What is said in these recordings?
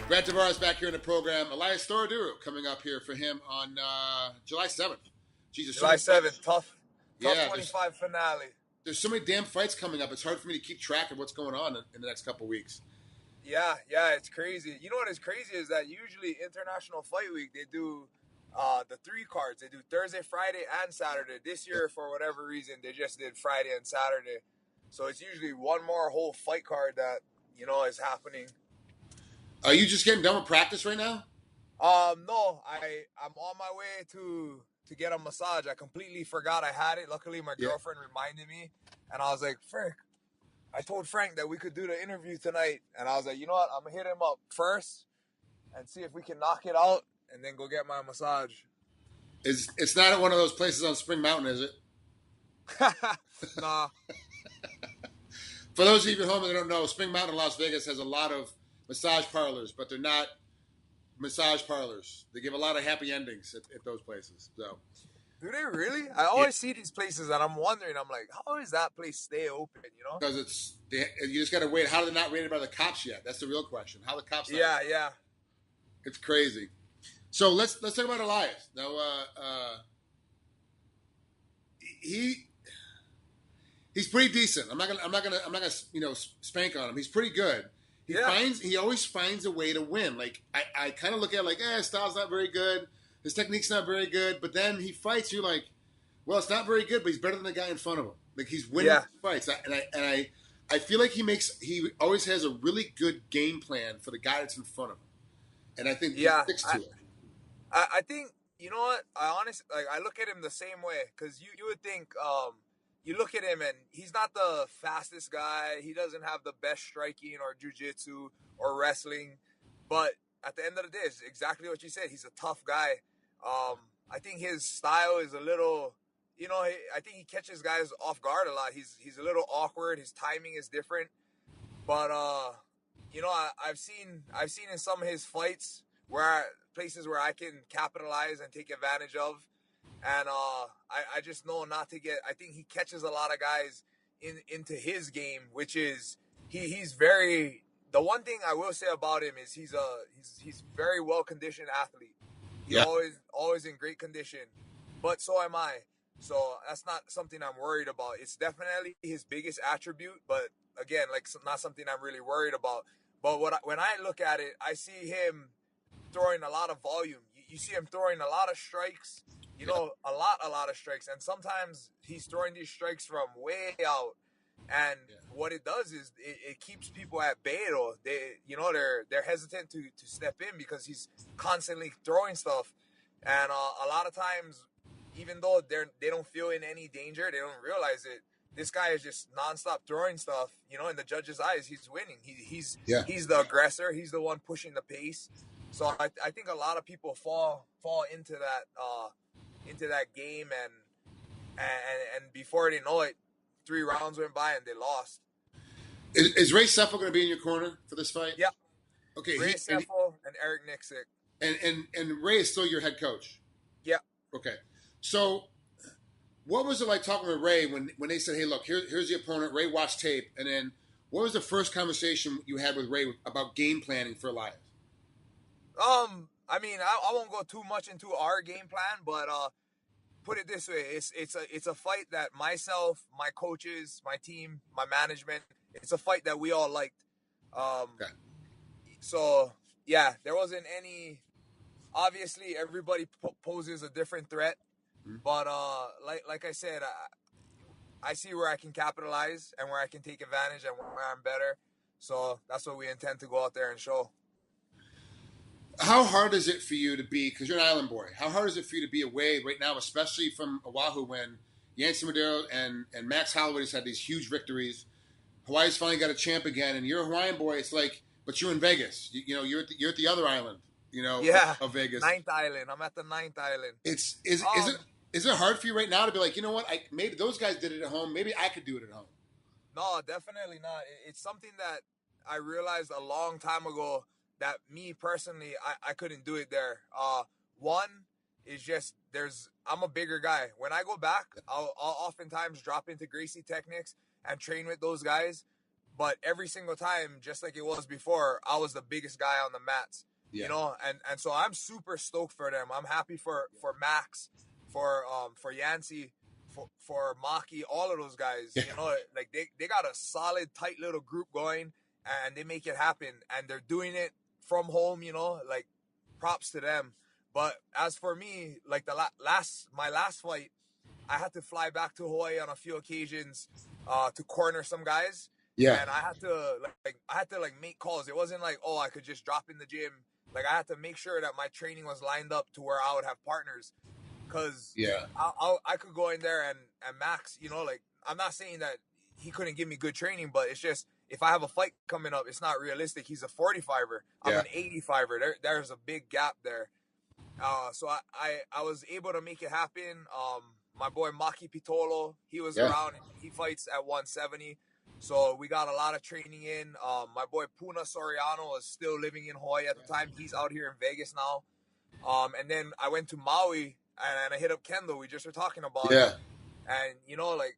Brad Tavares back here in the program. Elias Storaduru coming up here for him on July 7th. Jesus, July 7th, TUF yeah, 25 finale. There's so many damn fights coming up. It's hard for me to keep track of what's going on in the next couple of weeks. Yeah, it's crazy. You know what is crazy is that usually International Fight Week, they do the 3 cards. They do Thursday, Friday, and Saturday. This year, for whatever reason, they just did Friday and Saturday. So it's usually one more whole fight card that, is happening. Are you just getting done with practice right now? No, I'm on my way to get a massage. I completely forgot I had it. Luckily, my girlfriend reminded me, and I was like, Frank, I told Frank that we could do the interview tonight, and I was like, you know what? I'm gonna hit him up first and see if we can knock it out, and then go get my massage. It's not at one of those places on Spring Mountain, is it? Nah. For those of you at home that don't know, Spring Mountain in Las Vegas has a lot of massage parlors, but they're not massage parlors. They give a lot of happy endings at those places. So, do they really? I always see these places, and I'm wondering. I'm like, how does that place stay open? Because you just got to wait. How are they not rated by the cops yet? That's the real question. How the cops? Yeah. It's crazy. So let's talk about Elias now. He's pretty decent. I'm not gonna spank on him. He's pretty good. He always finds a way to win. Like I kind of look at it like, his style's not very good, his technique's not very good, but then he fights. You're like, well, it's not very good, but he's better than the guy in front of him. Like he's winning fights, I feel like he always has a really good game plan for the guy that's in front of him, and I think he sticks to it. I think you know what I honestly I look at him the same way because you would think. You look at him and he's not the fastest guy. He doesn't have the best striking or jiu-jitsu or wrestling. But at the end of the day, it's exactly what you said. He's a tough guy. I think his style is a little, I think he catches guys off guard a lot. He's a little awkward. His timing is different. But, I've seen in some of his fights places where I can capitalize and take advantage of. And I just know not to get. I think he catches a lot of guys into his game, which is he's very. The one thing I will say about him is he's very well conditioned athlete. He's always in great condition, but so am I. So that's not something I'm worried about. It's definitely his biggest attribute, but again, not something I'm really worried about. But when I look at it, I see him throwing a lot of volume. You see him throwing a lot of strikes. A lot of strikes, and sometimes he's throwing these strikes from way out, and what it does is it keeps people at bay. Or they're hesitant to step in because he's constantly throwing stuff, and a lot of times, even though they don't feel in any danger, they don't realize it. This guy is just nonstop throwing stuff. In the judge's eyes, he's winning. He's the aggressor. He's the one pushing the pace. So I think a lot of people fall into that game, and before they know it, 3 rounds went by and they lost. Is Ray Seffel going to be in your corner for this fight? Yeah. Okay. Ray Seffel and Eric Nixick. And Ray is still your head coach? Yeah. Okay. So what was it like talking with Ray when they said, hey, look, here's the opponent, Ray watched tape, and then what was the first conversation you had with Ray about game planning for Elias? I mean, I won't go too much into our game plan, but put it this way: it's a fight that myself, my coaches, my team, my management, it's a fight that we all liked. Okay. So yeah, there wasn't any. Obviously, everybody poses a different threat, but like I said, I see where I can capitalize and where I can take advantage and where I'm better. So that's what we intend to go out there and show. How hard is it for you to be, because you're an island boy, how hard is it for you to be away right now, especially from Oahu, when Yancy Madero and Max Holloway just had these huge victories? Hawaii's finally got a champ again, and you're a Hawaiian boy. It's like, but you're in Vegas. You're at the other island, of Vegas. 9th island. I'm at the 9th island. Is it hard for you right now to be like, you know what, maybe those guys did it at home, maybe I could do it at home? No, definitely not. It's something that I realized a long time ago, that me personally, I couldn't do it there. One is just I'm a bigger guy. When I go back, I'll oftentimes drop into Gracie Techniques and train with those guys. but every single time, just like it was before, I was the biggest guy on the mats. Yeah. You know, and so I'm super stoked for them. I'm happy for Max, for Yancey, for Maki, all of those guys. Yeah. You know, like they got a solid, tight little group going, and they make it happen, and they're doing it from home. You know, like props to them. But as for me, like my last fight, I had to fly back to Hawaii on a few occasions to corner some guys. Yeah. And I had to make calls. It wasn't like, oh, I could just drop in the gym. Like I had to make sure that my training was lined up to where I would have partners. Cause Yeah. I could go in there and Max, you know, like I'm not saying that he couldn't give me good training, but it's just if I have a fight coming up, it's not realistic. He's a 45er. I'm an 85er. There's a big gap there. So I was able to make it happen. My boy Maki Pitolo, he was around. He fights at 170. So we got a lot of training in. My boy Puna Soriano is still living in Hawaii at the time. He's out here in Vegas now. And then I went to Maui and I hit up Kendall. We just were talking about it. And, you know, like,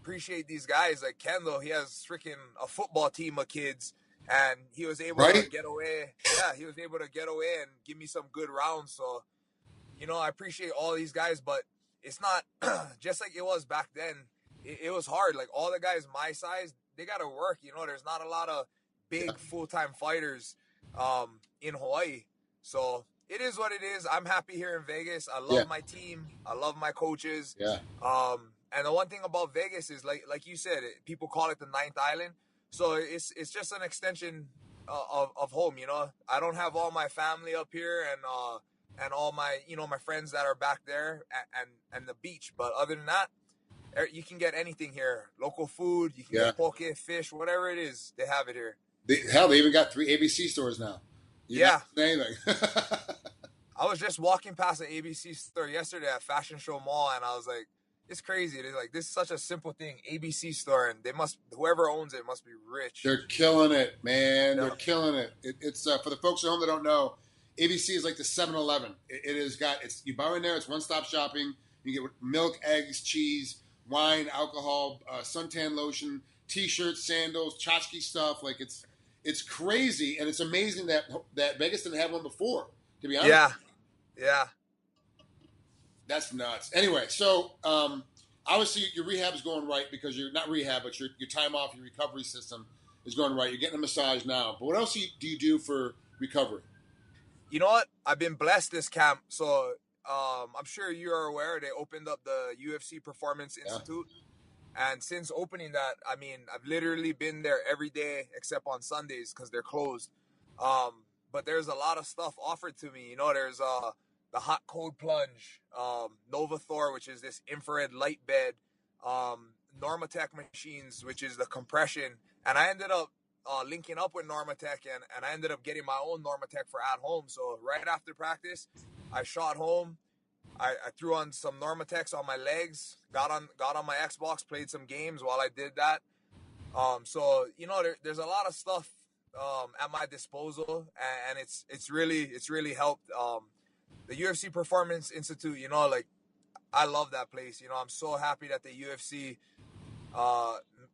appreciate these guys. Like Kendall, he has freaking a football team of kids. And he was able to get away. Yeah, he was able to get away and give me some good rounds. So, you know, I appreciate all these guys. But it's not just like it was back then. It was hard. Like all the guys my size, they got to work. You know, there's not a lot of big full-time fighters in Hawaii. So it is what it is. I'm happy here in Vegas. I love my team. I love my coaches. And the one thing about Vegas is like you said, people call it the ninth island. So it's just an extension of home. You know, I don't have all my family up here and all my, you know, my friends that are back there and the beach. But other than that, you can get anything here. Local food, you can get poke, fish, whatever it is, they have it here. They even got 3 ABC stores now. Anything. I was just walking past an ABC store yesterday at Fashion Show Mall, and I was like, it's crazy. It's like, this is such a simple thing, ABC store, and whoever owns it must be rich. They're killing it, man. They're killing it. It's for the folks at home that don't know, ABC is like the 7-Eleven. You buy in there, it's one-stop shopping. You get milk, eggs, cheese, wine, alcohol, suntan lotion, T-shirts, sandals, tchotchke stuff. Like it's crazy, and it's amazing that Vegas didn't have one before. To be honest, yeah, that's nuts. Anyway, so obviously your rehab is going right because you're not rehab, but your time off, your recovery system is going right. You're getting a massage now, but what else do you do for recovery? You know what? I've been blessed this camp, so. I'm sure you are aware they opened up the UFC Performance Institute. And since opening that, I mean, I've literally been there every day except on Sundays because they're closed. But there's a lot of stuff offered to me. You know, there's the hot cold plunge, Nova Thor, which is this infrared light bed, Normatec machines, which is the compression. And I ended up linking up with Normatec and I ended up getting my own Normatec for at home. So right after practice, I shot home. I threw on some Normatecs on my legs, got on my Xbox, played some games while I did that. So, you know, there's a lot of stuff at my disposal, and it's really helped. The UFC Performance Institute, you know, like I love that place. You know, I'm so happy that the UFC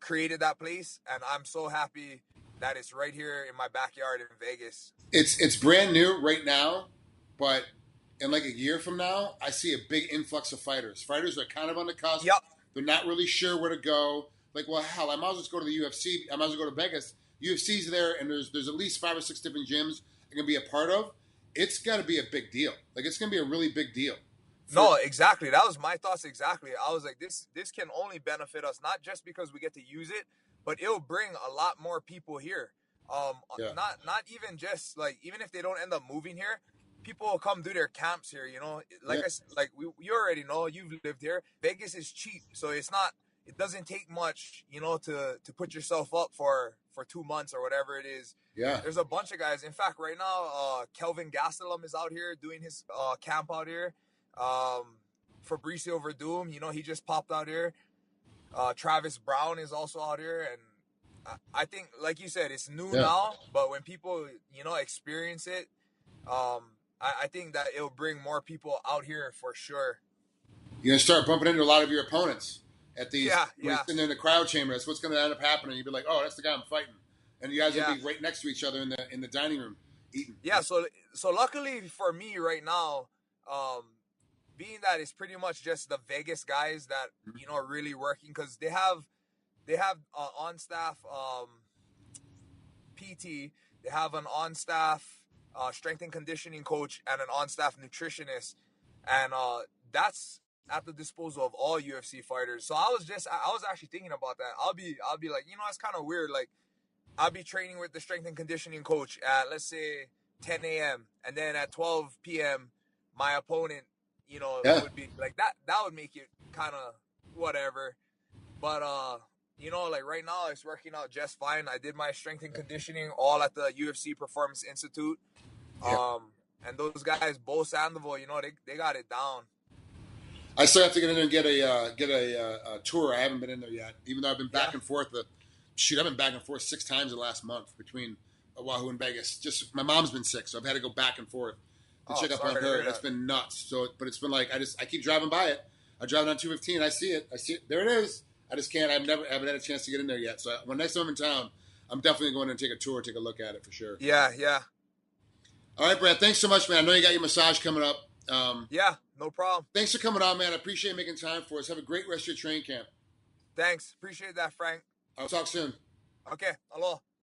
created that place, and I'm so happy that it's right here in my backyard in Vegas. It's brand new right now, but in like a year from now, I see a big influx of fighters. Fighters are kind of on the cusp. Yep. They're not really sure where to go. Like, well, hell, I might as well just go to the UFC. I might as well go to Vegas. UFC's there, and there's at least 5 or 6 different gyms I can be a part of. It's got to be a big deal. Like, it's going to be a really big deal. No, exactly. That was my thoughts exactly. I was like, this can only benefit us, not just because we get to use it, but it'll bring a lot more people here. Not even just, like, even if they don't end up moving here, people will come do their camps here, you know. You already know, you've lived here. Vegas is cheap, so it doesn't take much, you know, to put yourself up for 2 months or whatever it is. Yeah. There's a bunch of guys. In fact, right now, Kelvin Gastelum is out here doing his camp out here. Fabricio Verdum, you know, he just popped out here. Travis Brown is also out here, and I think, like you said, it's new now, but when people, you know, experience it, I think that it'll bring more people out here for sure. You're going to start bumping into a lot of your opponents. at these. Yeah, When yeah. he's sitting there in the crowd chamber, that's what's going to end up happening. You'd be like, oh, that's the guy I'm fighting, and you guys Yeah. will be right next to each other in the dining room eating. Yeah, so luckily for me right now, being that it's pretty much just the Vegas guys that are really working, because they have on staff PT, they have an on staff strength and conditioning coach, and an on staff nutritionist, and that's at the disposal of all UFC fighters. So I was actually thinking about that. I'll be like, it's kind of weird. Like, I'll be training with the strength and conditioning coach at, let's say, 10 a.m. and then at 12 p.m. my opponent, Yeah. would be like that. That would make it kind of whatever. But like right now, it's working out just fine. I did my strength and conditioning all at the UFC Performance Institute. Yeah. And those guys, Bo Sandoval, they got it down. I still have to get in there and get a tour. I haven't been in there yet, even though I've been back and forth. I've been back and forth 6 times in the last month between Oahu and Vegas. Just my mom's been sick, so I've had to go back and forth to check up on her. It's been nuts. So, but it's been like I keep driving by it. I drive down 215. I see it. There it is. I just can't. Haven't had a chance to get in there yet. So when next time I'm in town, I'm definitely going to take a tour, take a look at it for sure. Yeah. All right, Brad. Thanks so much, man. I know you got your massage coming up. Yeah, no problem. Thanks for coming on, man. I appreciate making time for us. Have a great rest of your training camp. Thanks. Appreciate that, Frank. I'll talk soon. Okay. Aloha.